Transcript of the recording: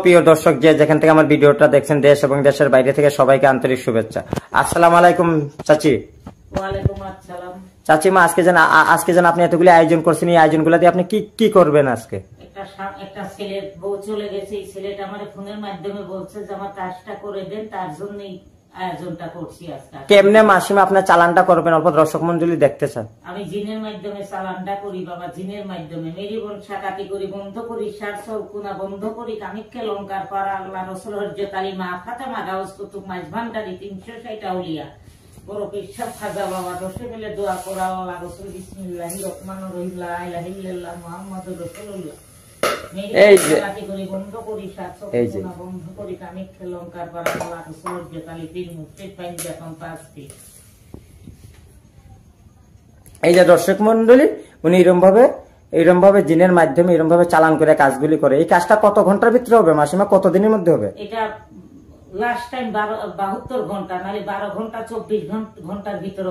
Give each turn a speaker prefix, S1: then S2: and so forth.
S1: প্রিয় দর্শক যে যেখান থেকে আমার ভিডিওটা দেখছেন দেশ এবং দেশের বাইরে থেকে সবাইকে আন্তরিক শুভেচ্ছা। আসসালামু আলাইকুম চাচি।
S2: ওয়ালাইকুম আসসালাম।
S1: চাচিমা, আজকে যেন আপনি এতগুলি আয়োজন করছেন, এই আয়োজনগুলো দিয়ে আপনি কি করবেন আজকে?
S2: একটা ছেলের বউ চলে গেছে, এই ছেলেটা আমার ফোনের মাধ্যমে বলছে যে আমার কাজটা করে দেন, তার জন্যই আয়োজনটা করছি আজকে।
S1: কেমনে মাসিমা আপনার চালানটা করবেন অল্প দর্শক মন্ডলী দেখতে চান?
S2: আমি জিনের মাধ্যমে চালানটা করি বাবা, জিনের মাধ্যমে মেরি বোন সাকাতি করি, বন্ধ করি, সার চৌকুনা বন্ধ করি, কামিককে লঙ্কার পাড়া, আল্লাহ রসুল হরজত আলী মা ফাতেমা গাউস কুতুব মাইজ ভান্ডারি 360 আউলিয়া বড় পিসাব খাজা বাবা দশে মিলে দোয়া করা, আল্লাহ রসুল বিসমিল্লাহির রহমানির রহিম লা ইলাহা ইল্লাল্লাহ মুহাম্মাদুর রাসূলুল্লাহ। এই যে বন্ধ করি, সার চৌকুনা বন্ধ করি, কামিককে লঙ্কার পাড়া, আল্লাহ রসুল হরজত আলী পীর মুর্শিদ পাইন যখন 5 ফিট।
S1: এই যে দর্শক মন্ডলী, উনি এরকম ভাবে জিনের মাধ্যমে এরকম ভাবে চালান করে কাজগুলি করে। এই কাজটা কত ঘন্টার ভিতরে হবে মাসিমা, কতদিনের মধ্যে হবে?
S2: এটা লাস্ট টাইম 72 ঘন্টা, নাহলে 12 ঘন্টা 24 ঘন্টার ভিতরে